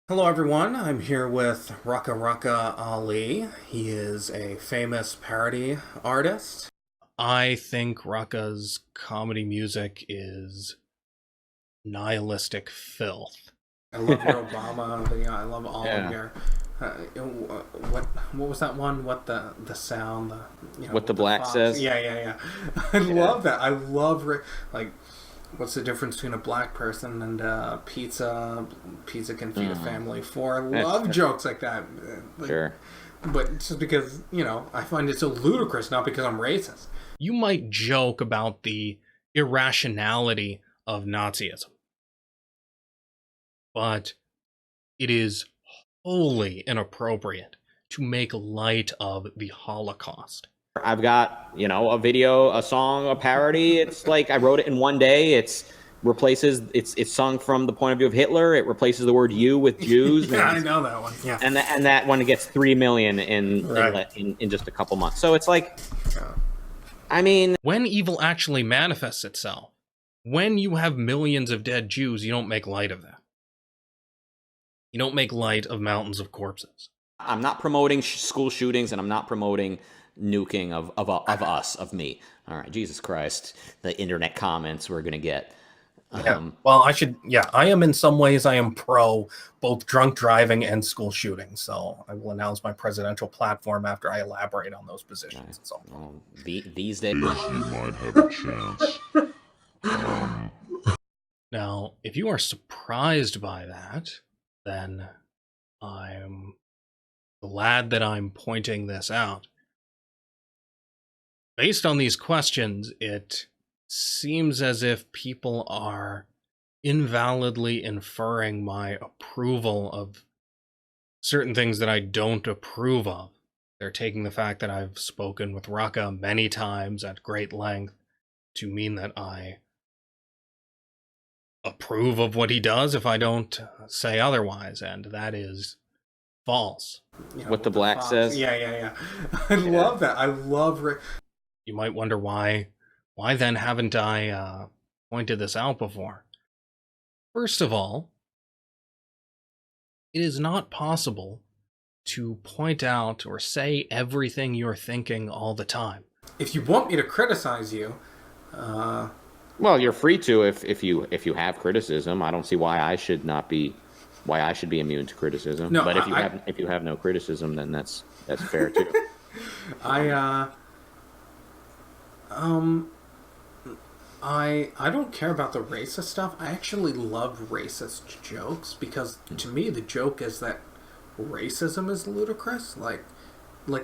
Hello, everyone. I'm here with Raka Raka Ali. He is a famous parody artist. I think Raka's comedy music is nihilistic filth. I love your Obama video. I love all of Yeah. your. What was that one? What the sound? What the With the black fox. says. Yeah. I Yeah. love that. I love like what's the difference between a black person and pizza? Pizza can feed a Mm. family of four. I That's love jokes like that. Like, sure. but just because, I find it so ludicrous, not because I'm racist. You might joke about the irrationality of Nazism, but it is wholly inappropriate to make light of the Holocaust. I've got, a video, a song, a parody. It's like I wrote it in one day. It's sung from the point of view of Hitler. It replaces the word "you" with Jews, Yeah, I know that one. Yeah. and that one gets 3 million Right. in just a couple months. So it's like, Yeah. I mean, When evil actually manifests itself, when you have millions of dead Jews, you don't make light of that. You don't make light of mountains of corpses. I'm not promoting school shootings, and I'm not promoting nuking of me. All right, Jesus Christ, the internet comments we're gonna get. Yeah. Well, I am in some ways, I am pro both drunk driving and school shooting. So I will announce my presidential platform after I elaborate on those positions. So These days, You might have a chance. now, if you are surprised by that, then I'm glad that I'm pointing this out. Based on these questions, it seems as if people are invalidly inferring my approval of certain things that I don't approve of. They're taking the fact that I've spoken with Raka many times at great length to mean that I approve of what he does if I don't say otherwise, and that is false. what the black says. Yeah. I love that. I love. You might wonder why. Why then haven't I pointed this out before? First of all, it is not possible to point out or say everything you're thinking all the time. If you want me to criticize you, Well, you're free to if you have criticism. I don't see why I should be immune to criticism. No, but I- if you have no criticism, then that's fair too. I um I don't care about the racist stuff. I actually love racist jokes because to me the joke is that racism is ludicrous. Like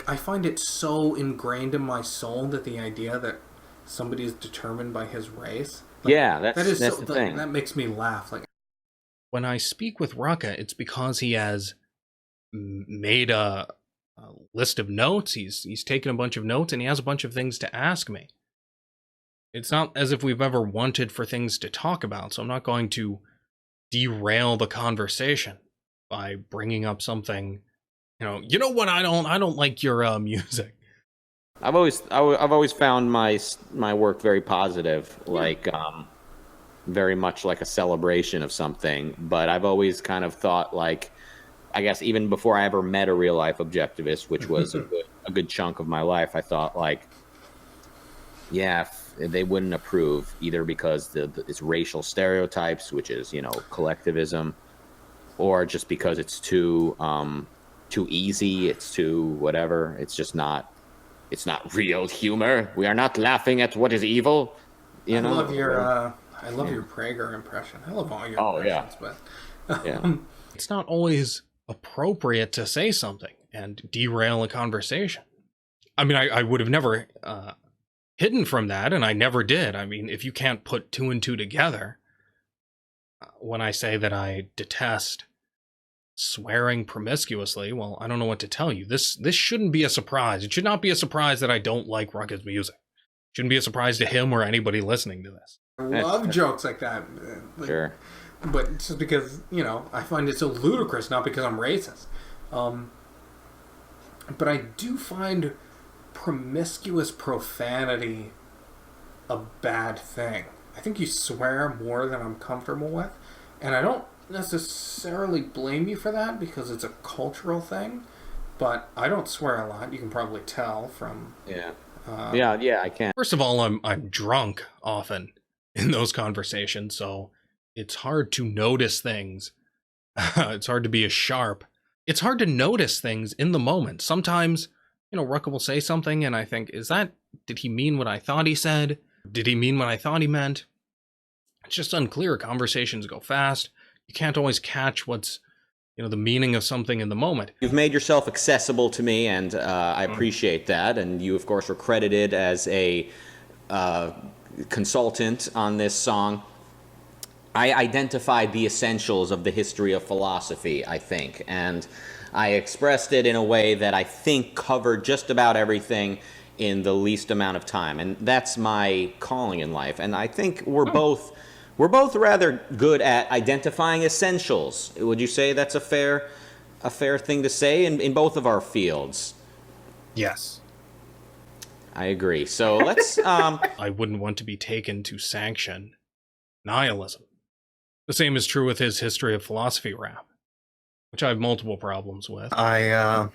I find it so ingrained in my soul that the idea that somebody is determined by his race. Yeah, that's So the thing. that makes me laugh. Like when I speak with Raka, it's because he has made a list of notes. He's taken a bunch of notes and he has a bunch of things to ask me. It's not as if we've ever wanted for things to talk about, so I'm not going to derail the conversation by bringing up something. You know what? I don't like your music. I've always found my work very positive, like very much like a celebration of something. But I've always kind of thought, like, I guess even before I ever met a real life objectivist, which was a good chunk of my life, I thought, like, yeah, if they wouldn't approve either because it's racial stereotypes, which is collectivism, or just because it's too easy, it's too whatever. It's just not. It's not real humor. We are not laughing at what is evil. I love your Prager impression. I love all your Oh, yeah. impressions, but Yeah. it's not always appropriate to say something and derail a conversation. I mean, I would have never hidden from that, and I never did. I mean, if you can't put two and two together, when I say that I detest swearing promiscuously, well, I don't know what to tell you. This shouldn't be a surprise. It should not be a surprise that I don't like Rucka's music. Shouldn't be a surprise to him or anybody listening to this. I love jokes like that. Sure. But just because, I find it so ludicrous, not because I'm racist. But I do find promiscuous profanity a bad thing. I think you swear more than I'm comfortable with. And I don't necessarily blame you for that because it's a cultural thing, but I don't swear a lot. You can probably tell from. Yeah. Uh, Yeah, I can. First of all, I'm drunk often in those conversations, so it's hard to notice things. It's hard to be as sharp. It's hard to notice things in the moment. Sometimes, Rucka will say something and I think, did he mean what I thought he said? Did he mean what I thought he meant? It's just unclear. Conversations go fast. You can't always catch what's, the meaning of something in the moment. You've made yourself accessible to me, and I appreciate that. And you, of course, were credited as a consultant on this song. I identified the essentials of the history of philosophy, I think, and I expressed it in a way that I think covered just about everything in the least amount of time, and that's my calling in life. And I think we're both rather good at identifying essentials. Would you say that's a fair thing to say in both of our fields? yes. I agree. So let's. I wouldn't want to be taken to sanction nihilism. The same is true with his history of philosophy rap, which I have multiple problems with. I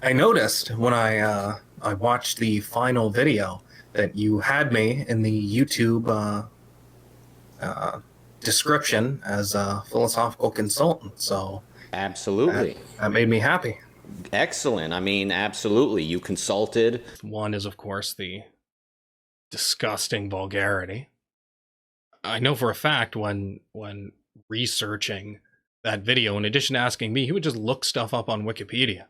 noticed when I watched the final video that you had me in the YouTube description as a philosophical consultant. So Absolutely. that made me happy. Excellent. I mean, absolutely. You consulted. One is, of course, the disgusting vulgarity. I know for a fact when researching that video, in addition to asking me, he would just look stuff up on Wikipedia.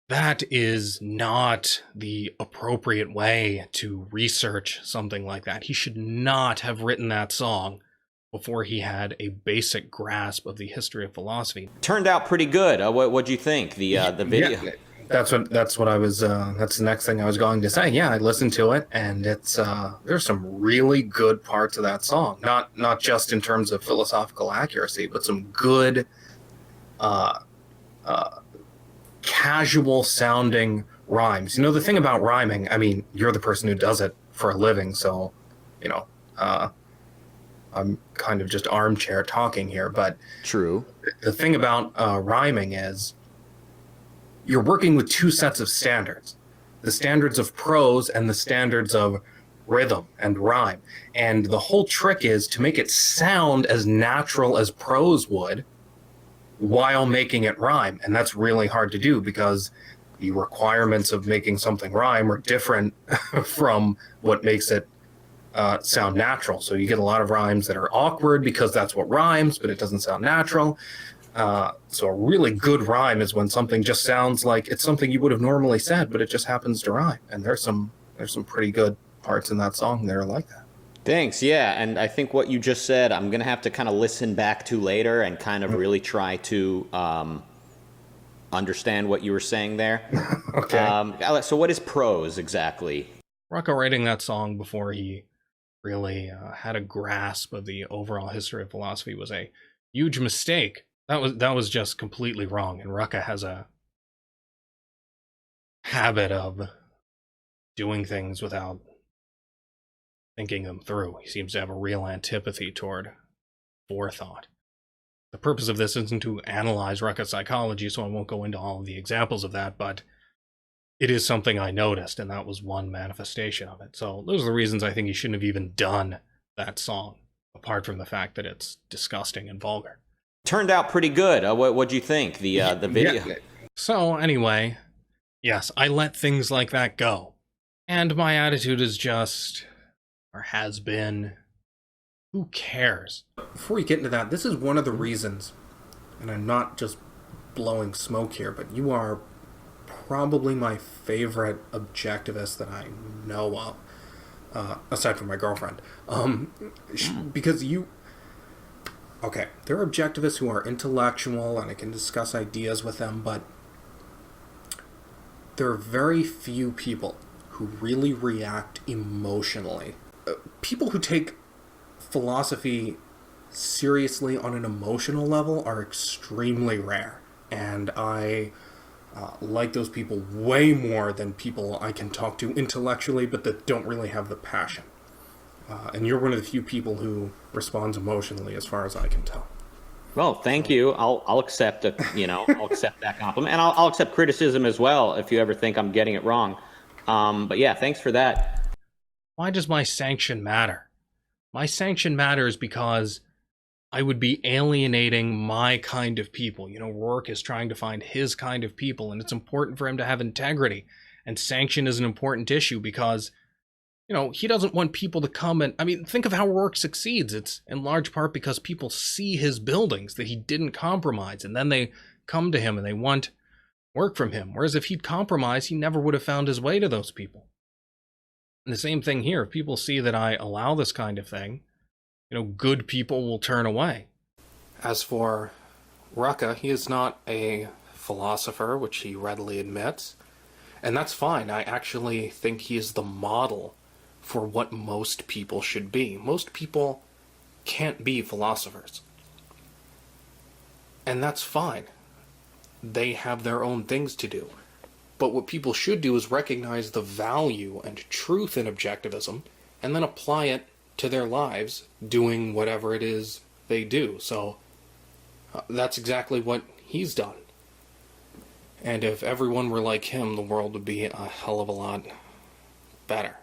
That is not the appropriate way to research something like that. He should not have written that song before he had a basic grasp of the history of philosophy. Turned out pretty good. What'd you think? The video. Yeah, that's what I was. That's the next thing I was going to say. Yeah, I listened to it, and it's there's some really good parts of that song. Not just in terms of philosophical accuracy, but some good, casual sounding rhymes. The thing about rhyming. I mean, you're the person who does it for a living, so I'm kind of just armchair talking here. But True. the thing about rhyming is you're working with two sets of standards, the standards of prose and the standards of rhythm and rhyme. And the whole trick is to make it sound as natural as prose would while making it rhyme. And that's really hard to do because the requirements of making something rhyme are different from what makes it sound natural. So you get a lot of rhymes that are awkward because that's what rhymes, but it doesn't sound natural. So a really good rhyme is when something just sounds like it's something you would have normally said, but it just happens to rhyme. And there's some pretty good parts in that song that are like that. Thanks. Yeah, and I think what you just said, I'm gonna have to kind of listen back to later and kind of really try to understand what you were saying there. Okay. So what is prose exactly? Rucka writing that song before he really had a grasp of the overall history of philosophy was a huge mistake. That was just completely wrong. And Rucka has a habit of doing things without thinking them through. He seems to have a real antipathy toward forethought. The purpose of this isn't to analyze Rucka's psychology, so I won't go into all of the examples of that, but it is something I noticed, and that was one manifestation of it. So those are the reasons I think he shouldn't have even done that song, apart from the fact that it's disgusting and vulgar. Turned out pretty good. What'd you think? The video. Yeah. So anyway, yes, I let things like that go. And my attitude is just, or has been, who cares? Before we get into that, this is one of the reasons, and I'm not just blowing smoke here, but you are probably my favorite objectivist that I know of, aside from my girlfriend. Because you... Okay, there are objectivists who are intellectual, and I can discuss ideas with them, but there are very few people who really react emotionally. People who take philosophy seriously on an emotional level are extremely rare, and I like those people way more than people I can talk to intellectually but that don't really have the passion. And you're one of the few people who responds emotionally, as far as I can tell. Well, thank you. I'll accept I'll accept that compliment, and I'll accept criticism as well if you ever think I'm getting it wrong. But yeah, thanks for that. Why does my sanction matter? My sanction matters because I would be alienating my kind of people. Rourke is trying to find his kind of people, and it's important for him to have integrity. And sanction is an important issue because, he doesn't want people to come and, think of how Rourke succeeds. It's in large part because people see his buildings, that he didn't compromise, and then they come to him and they want work from him. Whereas if he'd compromised, he never would have found his way to those people. And the same thing here. If people see that I allow this kind of thing, good people will turn away. As for Rucka, he is not a philosopher, which he readily admits. And that's fine. I actually think he is the model for what most people should be. Most people can't be philosophers. And that's fine. They have their own things to do. But what people should do is recognize the value and truth in objectivism and then apply it to their lives, doing whatever it is they do. So that's exactly what he's done. And if everyone were like him, the world would be a hell of a lot better.